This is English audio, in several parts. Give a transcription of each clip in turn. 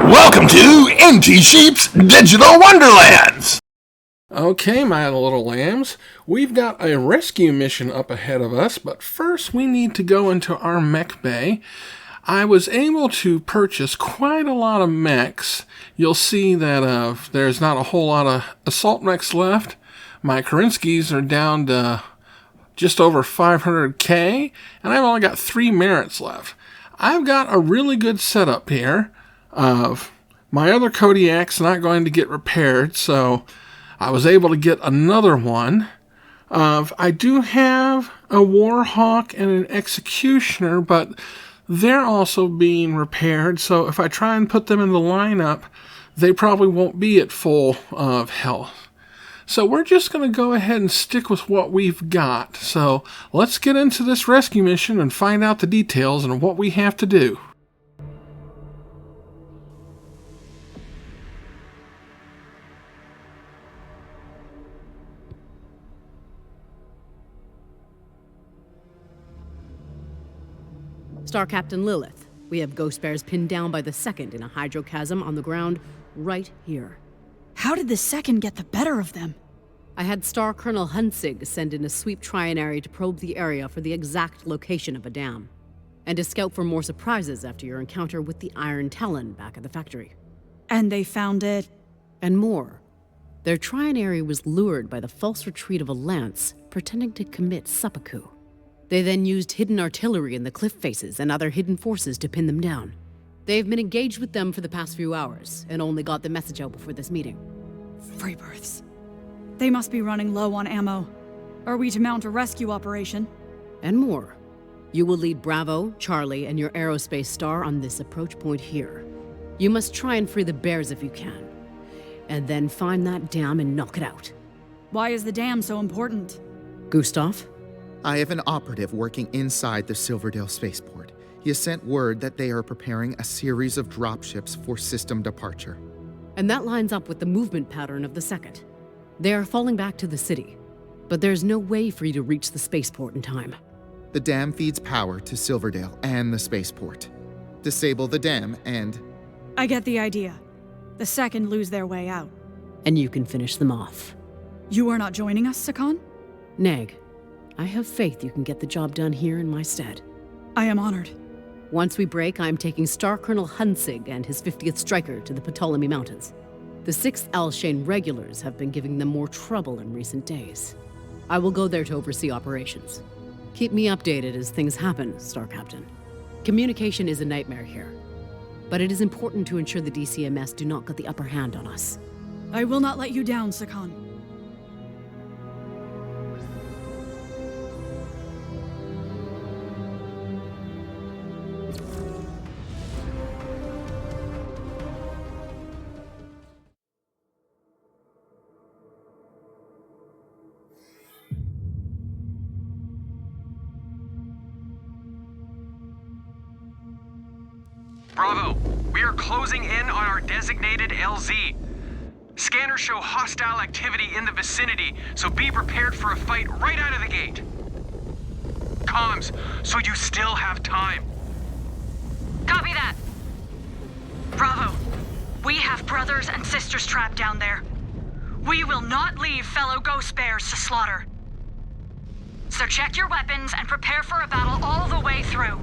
Welcome to NT Sheep's Digital Wonderlands! Okay, my little lambs, we've got a rescue mission up ahead of us, but first we need to go into our mech bay. I was able to purchase quite a lot of mechs. You'll see that there's not a whole lot of assault mechs left. My Kerinskys are down to just over 500k, and I've only got 3 merits left. I've got a really good setup here. My other Kodiak's not going to get repaired, so I was able to get another one. I do have a Warhawk and an Executioner, but they're also being repaired, so if I try and put them in the lineup, they probably won't be at full of health. So we're just going to go ahead and stick with what we've got. So let's get into this rescue mission and find out the details and what we have to do. Star Captain Lilith, we have Ghost Bears pinned down by the Second in a hydrochasm on the ground right here. How did the Second get the better of them? I had Star Colonel Hunsig send in a sweep trianary to probe the area for the exact location of a dam, and to scout for more surprises after your encounter with the Iron Talon back at the factory. And they found it? And more. Their trianary was lured by the false retreat of a lance, pretending to commit seppuku. They then used hidden artillery in the cliff faces and other hidden forces to pin them down. They've been engaged with them for the past few hours, and only got the message out before this meeting. Freebirths. They must be running low on ammo. Are we to mount a rescue operation? And more. You will lead Bravo, Charlie, and your aerospace star on this approach point here. You must try and free the bears if you can. And then find that dam and knock it out. Why is the dam so important? Gustav? I have an operative working inside the Silverdale spaceport. He has sent word that they are preparing a series of dropships for system departure. And that lines up with the movement pattern of the Second. They are falling back to the city, but there's no way for you to reach the spaceport in time. The dam feeds power to Silverdale and the spaceport. Disable the dam and... I get the idea. The Second lose their way out. And you can finish them off. You are not joining us, Sokol? Neg, I have faith you can get the job done here in my stead. I am honored. Once we break, I am taking Star Colonel Hunsig and his 50th Striker to the Ptolemy Mountains. The 6th Alshane regulars have been giving them more trouble in recent days. I will go there to oversee operations. Keep me updated as things happen, Star Captain. Communication is a nightmare here, but it is important to ensure the DCMS do not get the upper hand on us. I will not let you down, Sokol. Bravo, we are closing in on our designated LZ. Scanners show hostile activity in the vicinity, so be prepared for a fight right out of the gate. Comms, so you still have time. Copy that. Bravo, we have brothers and sisters trapped down there. We will not leave fellow Ghost Bears to slaughter. So check your weapons and prepare for a battle all the way through.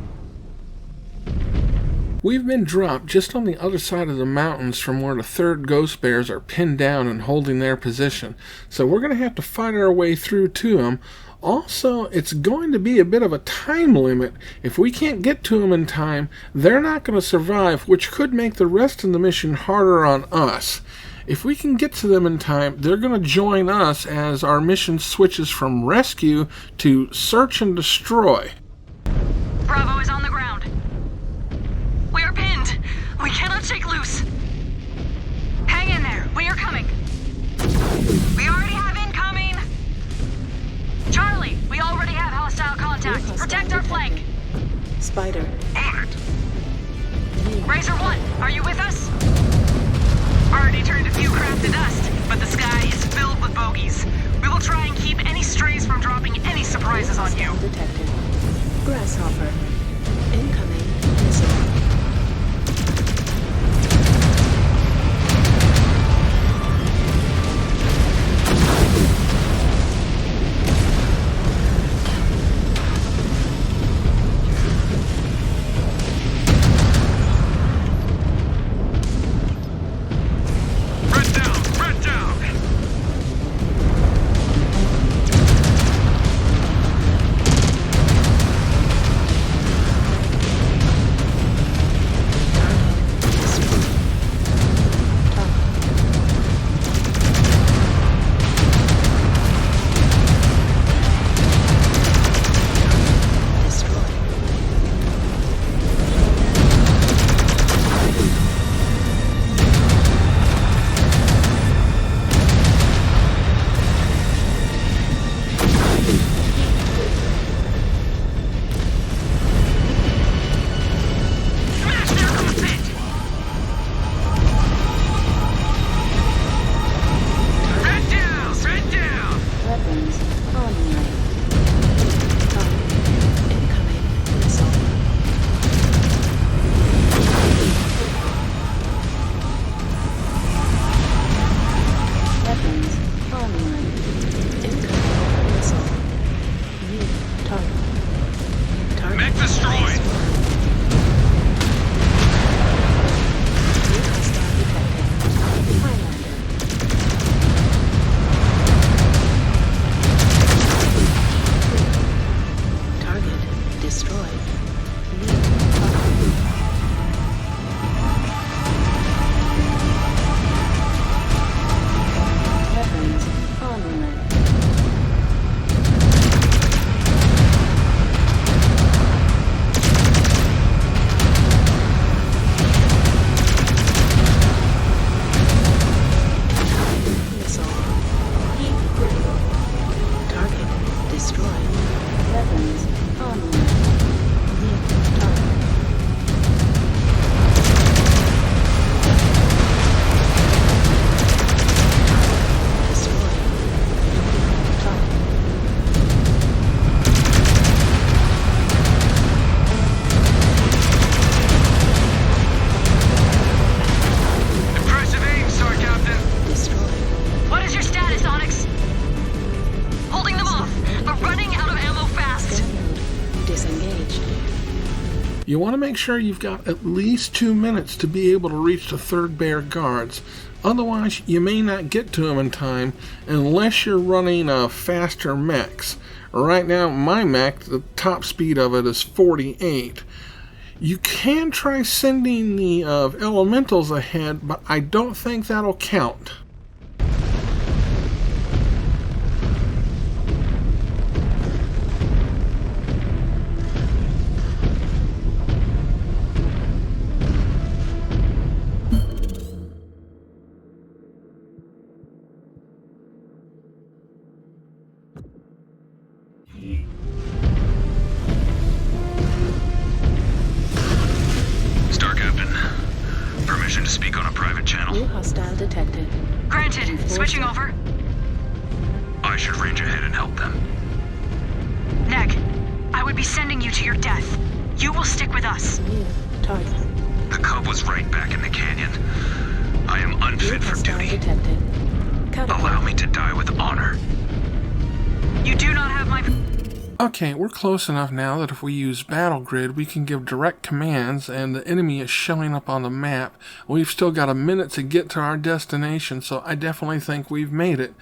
We've been dropped just on the other side of the mountains from where the 3rd Ghost Bears are pinned down and holding their position. So we're going to have to fight our way through to them. Also, it's going to be a bit of a time limit. If we can't get to them in time, they're not going to survive, which could make the rest of the mission harder on us. If we can get to them in time, they're going to join us as our mission switches from rescue to search and destroy. Bravo is on the ground. We are pinned. We cannot shake loose. Hang in there. We are coming. We already have incoming. Charlie, we already have hostile contact. Protect our flank. Spider. On it. Razor 1, are you with us? Already turned a few craft to dust, but the sky is filled with bogeys. We will try and keep any strays from dropping any surprises on you. Detected. Grasshopper. Incoming missile. You want to make sure you've got at least 2 minutes to be able to reach the third bear guards. Otherwise, you may not get to them in time unless you're running faster mechs. Right now, my mech, the top speed of it is 48. You can try sending the elementals ahead, but I don't think that'll count. Permission to speak on a private channel. New hostile detected. Granted. Switching over. I should range ahead and help them. Neg, I would be sending you to your death. You will stick with us. New target. The cub was right back in the canyon. I am New unfit for hostile duty. detected. Allow me to die with honor. You do not have my... Okay, we're close enough now that if we use Battle Grid, we can give direct commands and the enemy is showing up on the map. We've still got a minute to get to our destination, so I definitely think we've made it.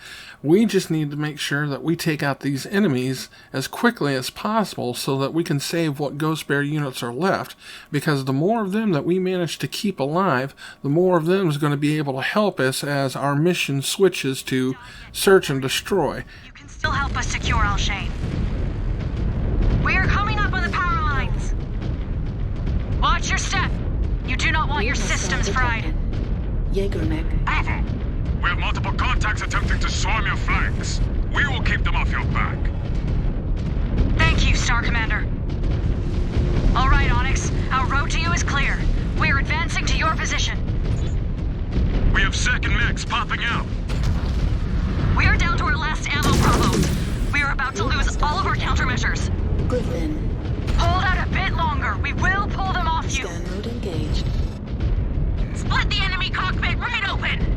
We just need to make sure that we take out these enemies as quickly as possible so that we can save what Ghost Bear units are left, because the more of them that we manage to keep alive, the more of them is going to be able to help us as our mission switches to search and destroy. You can still help us secure Al-Shane. We are coming up on the power lines. Watch your step. You do not want your systems fried. Jägermech. We have multiple contacts attempting to swarm your flanks. We will keep them off your back. Thank you, Star Commander. All right, Onyx. Our road to you is clear. We are advancing to your position. We have second mechs popping out. We are down to our last ammo, Bravo. We are about to lose all of our countermeasures. Griffin. Hold out a bit longer. We will pull them off you. Scan mode engaged. Split the enemy cockpit right open.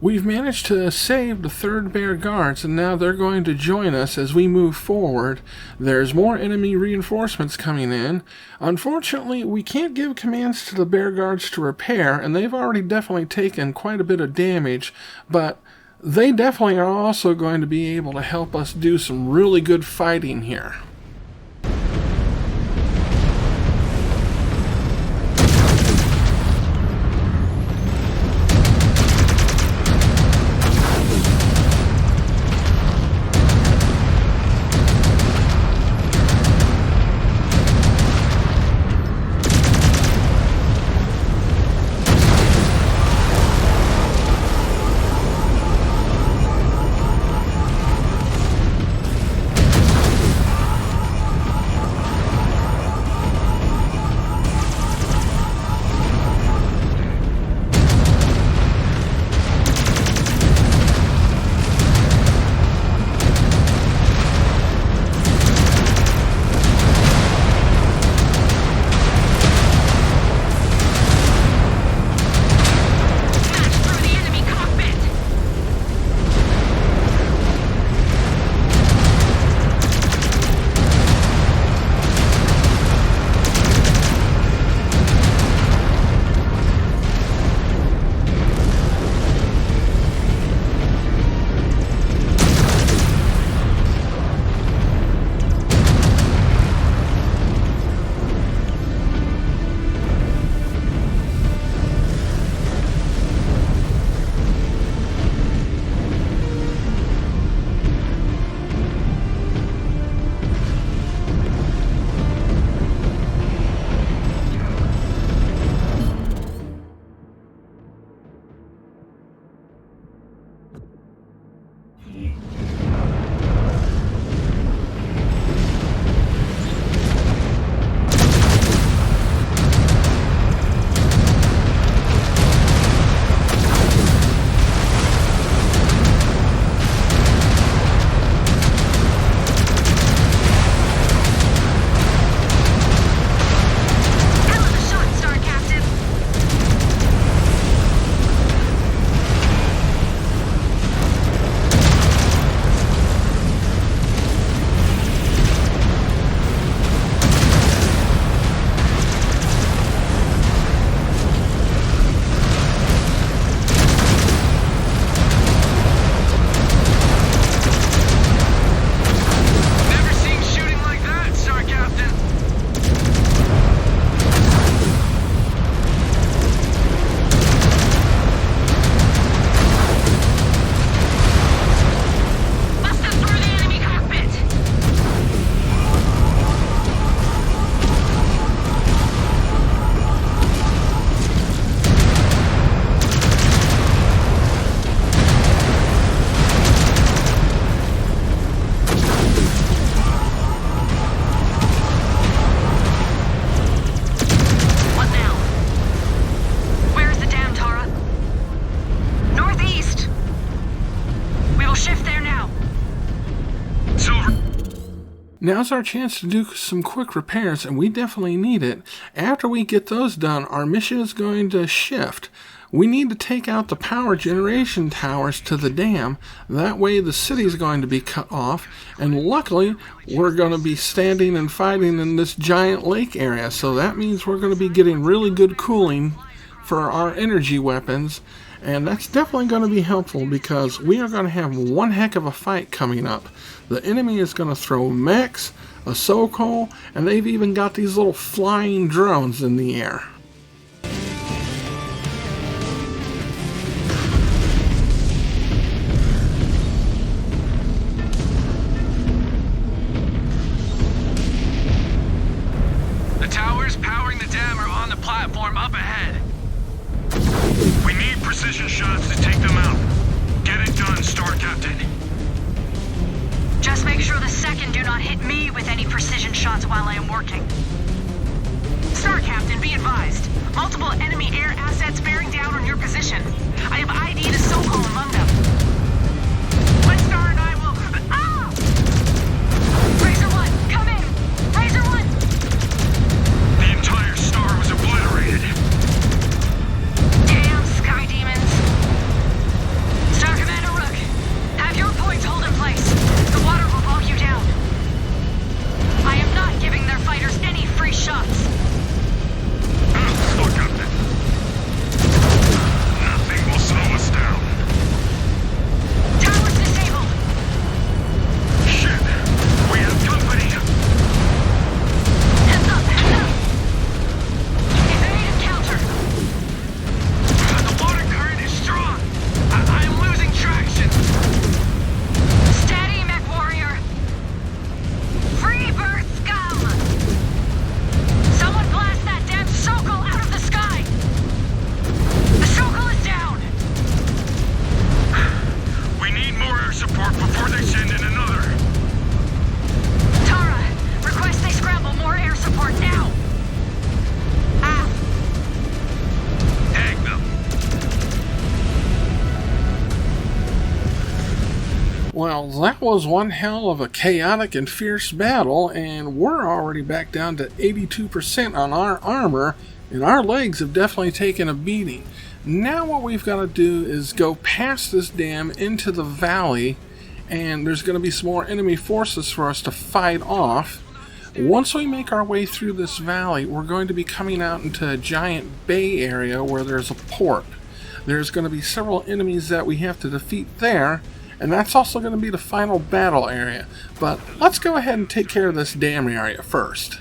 We've managed to save the third bear guards, and now they're going to join us as we move forward. There's more enemy reinforcements coming in. Unfortunately, we can't give commands to the bear guards to repair, and they've already definitely taken quite a bit of damage, but they definitely are also going to be able to help us do some really good fighting here. Now's our chance to do some quick repairs, and we definitely need it. After we get those done, our mission is going to shift. We need to take out the power generation towers to the dam. That way the city's going to be cut off, and luckily we're going to be standing and fighting in this giant lake area, so that means we're going to be getting really good cooling for our energy weapons, and that's definitely going to be helpful because we are going to have one heck of a fight coming up. The enemy is going to throw mechs, a Sokol, and they've even got these little flying drones in the air. The towers powering the dam are on the platform up ahead. We need precision shots to take them out. Get it done, Star Captain. Just make sure the second do not hit me with any precision shots while I am working. Star Captain, be advised. Multiple enemy air assets bearing down on your position. I have ID'd a Sokol among them. One Star and I will... Ah! Razor 1, come in! Razor 1! The entire star was obliterated. Damn Sky Demons. Star Commander Rook, have your points hold in place. The water will bog you down. I am not giving their fighters any free shots. Star Captain. Nothing will slow us down. Towers disabled. Shit! We have company! Heads up, heads up. Evade and counter. The water current is strong. I am losing traction. Steady, MechWarrior. Free birth scum. Someone blast that damn Sokol out of the sky. The Sokol is down. We need more air support before they send in another. Tara, request they scramble more air support now. Ah, Tag them. Well, that was one hell of a chaotic and fierce battle, and we're already back down to 82% on our armor, and our legs have definitely taken a beating. Now what we've got to do is go past this dam into the valley, and there's going to be some more enemy forces for us to fight off. Once we make our way through this valley, we're going to be coming out into a giant bay area where there's a port. There's going to be several enemies that we have to defeat there, and that's also going to be the final battle area. But let's go ahead and take care of this dam area first.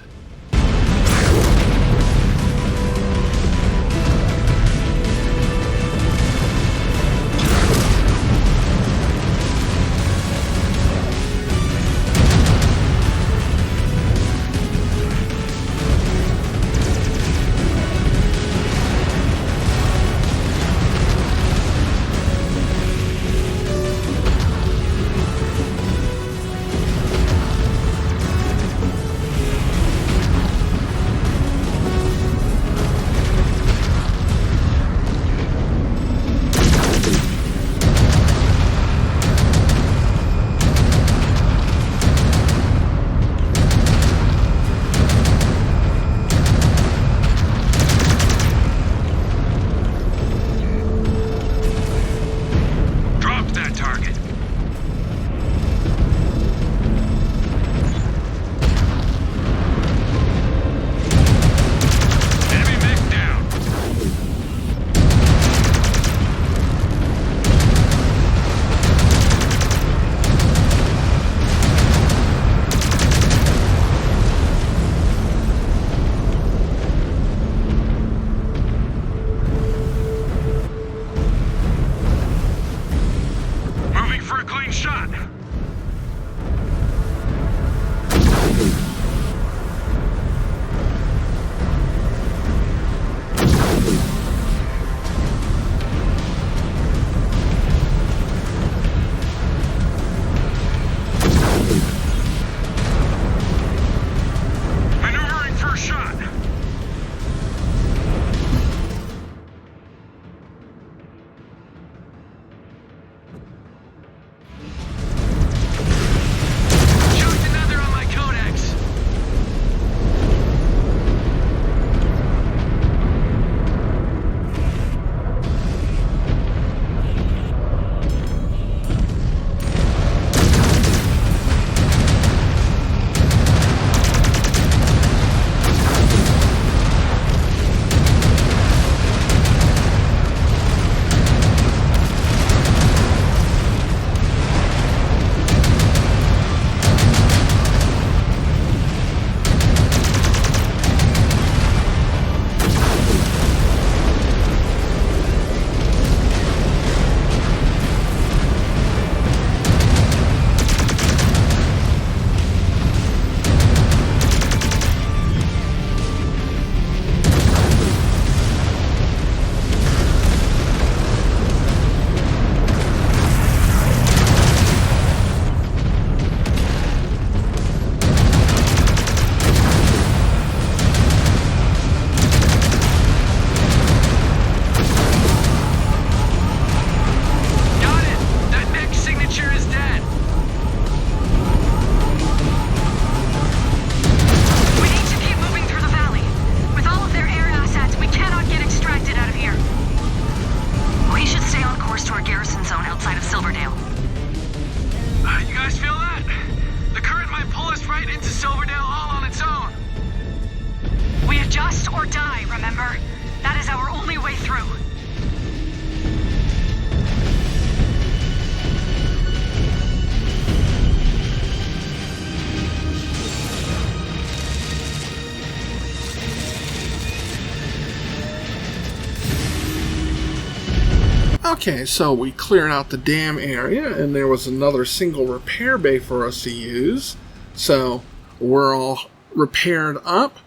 Okay, so we cleared out the dam area, and there was another single repair bay for us to use. So we're all repaired up.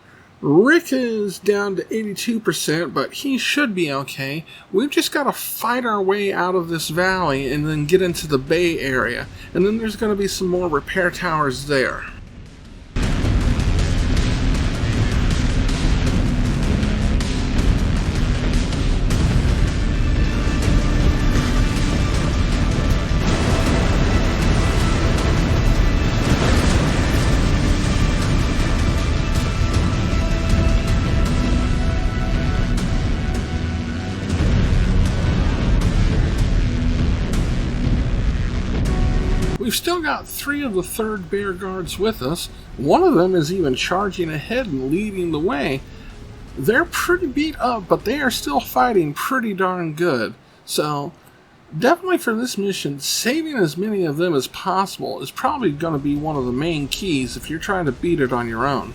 Rick is down to 82%, but he should be okay. We've just got to fight our way out of this valley and then get into the bay area. And then there's going to be some more repair towers there. We've still got 3 of the 3rd Bear Guards with us. One of them is even charging ahead and leading the way. They're pretty beat up, but they are still fighting pretty darn good. So, definitely for this mission, saving as many of them as possible is probably going to be one of the main keys if you're trying to beat it on your own.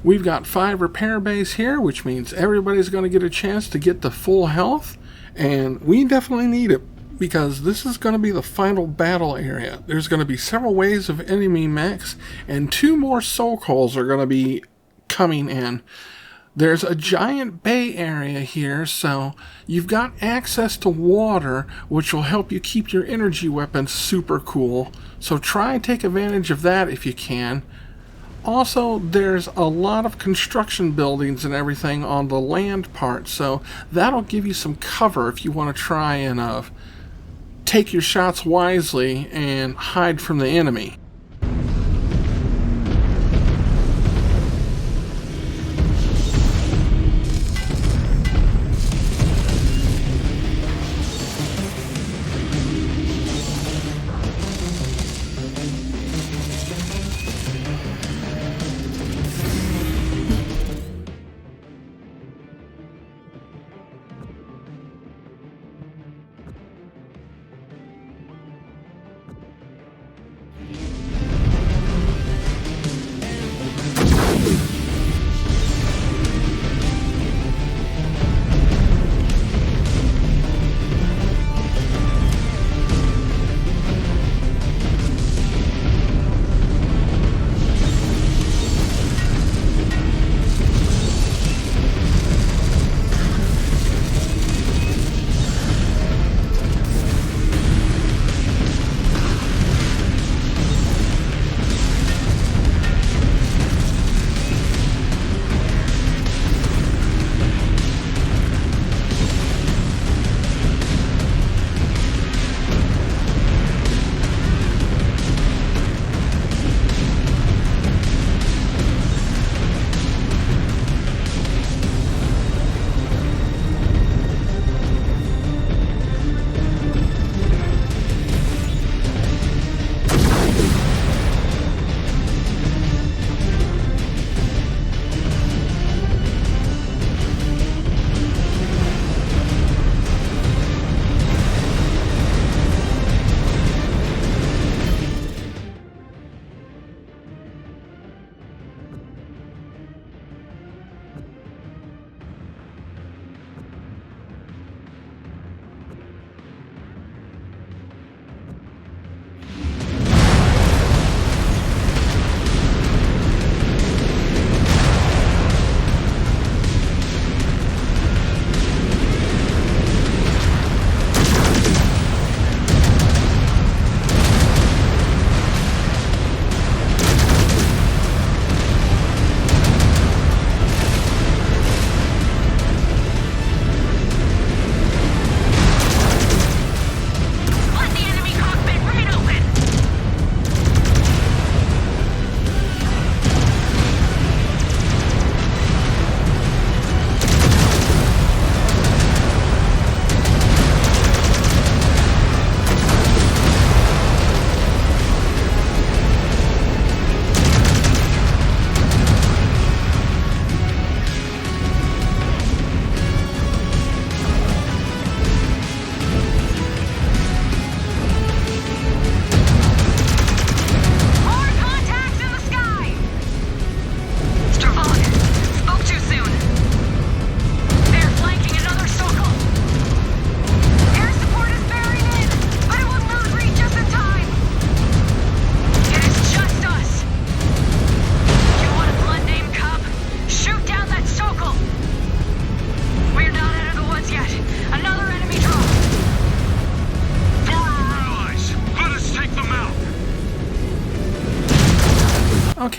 We've got 5 repair bays here, which means everybody's going to get a chance to get to full health, and we definitely need it because this is going to be the final battle area. There's going to be several waves of enemy mechs, and 2 more Sokols are going to be coming in. There's a giant bay area here, so you've got access to water, which will help you keep your energy weapons super cool. So try and take advantage of that if you can. Also, there's a lot of construction buildings and everything on the land part, so that'll give you some cover if you want to try and take your shots wisely and hide from the enemy.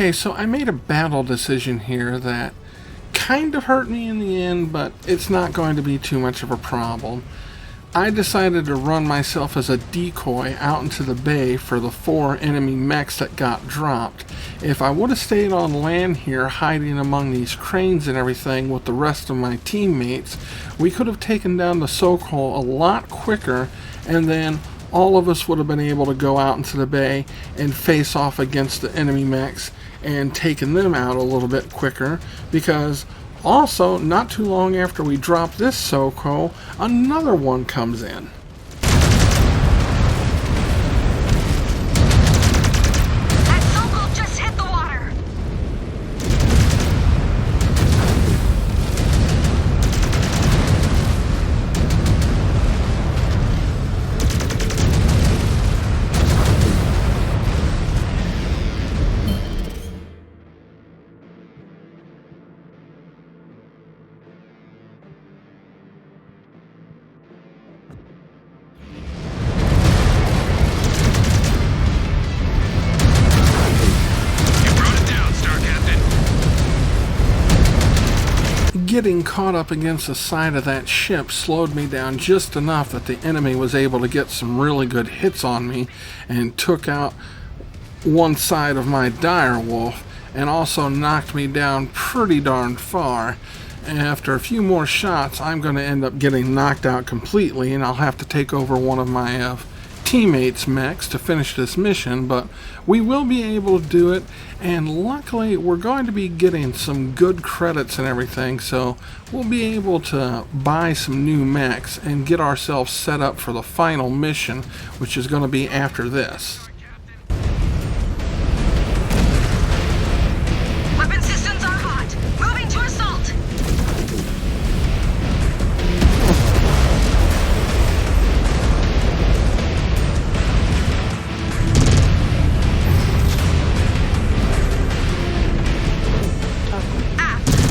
Okay, so I made a battle decision here that kind of hurt me in the end, but it's not going to be too much of a problem. I decided to run myself as a decoy out into the bay for the 4 enemy mechs that got dropped. If I would have stayed on land here hiding among these cranes and everything with the rest of my teammates, we could have taken down the Sokol a lot quicker, and then all of us would have been able to go out into the bay and face off against the enemy mechs and taken them out a little bit quicker, because also, not too long after we drop this Sokol, another one comes in. That Sokol just hit the water! Getting caught up against the side of that ship slowed me down just enough that the enemy was able to get some really good hits on me and took out one side of my direwolf and also knocked me down pretty darn far. After a few more shots, I'm going to end up getting knocked out completely, and I'll have to take over one of my teammates' mechs to finish this mission, but we will be able to do it, and luckily we're going to be getting some good credits and everything, so we'll be able to buy some new mechs and get ourselves set up for the final mission, which is going to be after this. Weapon systems are hot. Moving to assault.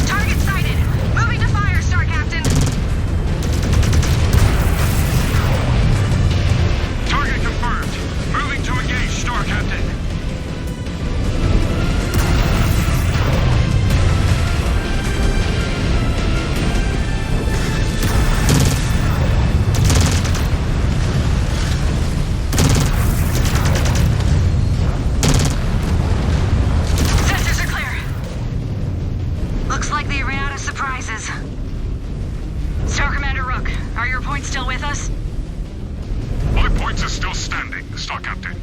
Target sighted. Moving to fire, Star Captain. Target confirmed. Moving to engage, Star Captain. Sensors are clear. Looks like they ran out of surprises. Star Commander Rook, are your points still with us? My points are still standing, Star Captain.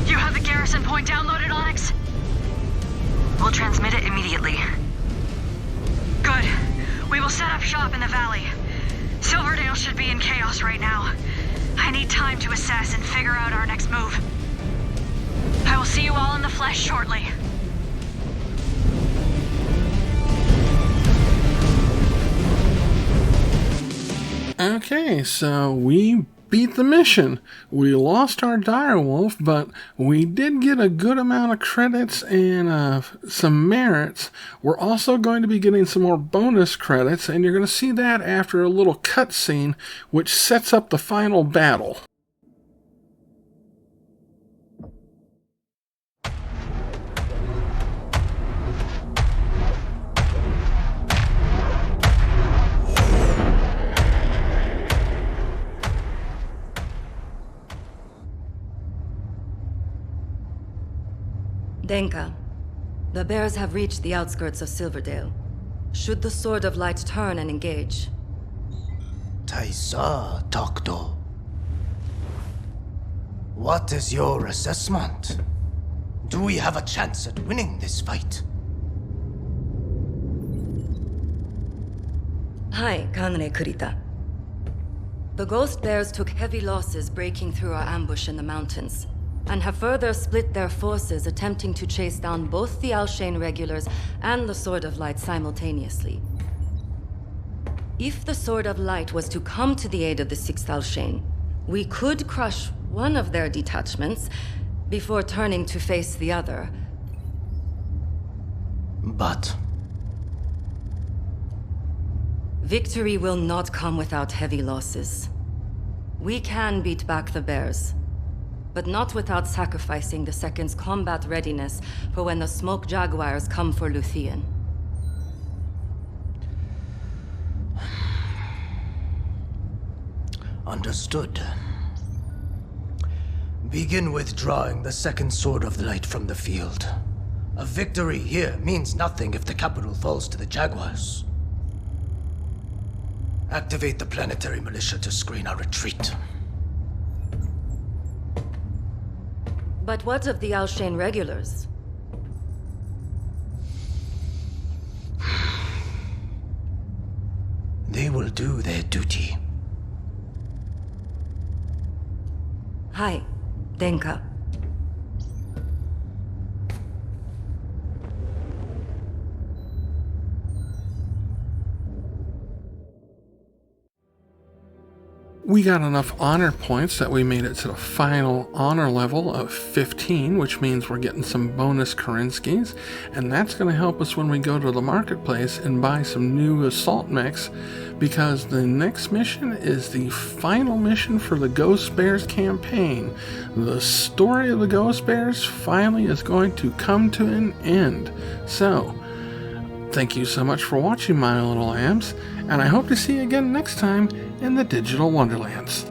You have the garrison point downloaded, Onyx? We'll transmit it immediately. Good. We will set up shop in the valley. Silverdale should be in chaos right now. I need time to assess and figure out our next move. I will see you all in the flesh shortly. Okay, so we beat the mission. We lost our direwolf, but we did get a good amount of credits and some merits. We're also going to be getting some more bonus credits, and you're going to see that after a little cutscene, which sets up the final battle. Denka, the bears have reached the outskirts of Silverdale. Should the Sword of Light turn and engage? Taisa, Doctor. What is your assessment? Do we have a chance at winning this fight? Hi, Kanre Kurita. The Ghost Bears took heavy losses breaking through our ambush in the mountains, and have further split their forces attempting to chase down both the Alshane regulars and the Sword of Light simultaneously. If the Sword of Light was to come to the aid of the 6th Alshane, we could crush one of their detachments before turning to face the other. But victory will not come without heavy losses. We can beat back the bears, but not without sacrificing the Second's combat readiness for when the Smoke Jaguars come for Luthien. Understood. Begin withdrawing the second Sword of Light from the field. A victory here means nothing if the capital falls to the Jaguars. Activate the planetary militia to screen our retreat. But what of the Alshane regulars? They will do their duty. Hi, Denka. We got enough honor points that we made it to the final honor level of 15, which means we're getting some bonus Kerinskis, and that's going to help us when we go to the marketplace and buy some new assault mechs, because the next mission is the final mission for the Ghost Bears campaign. The story of the Ghost Bears finally is going to come to an end. So, thank you so much for watching, my little lambs, and I hope to see you again next time in the Digital Wonderlands.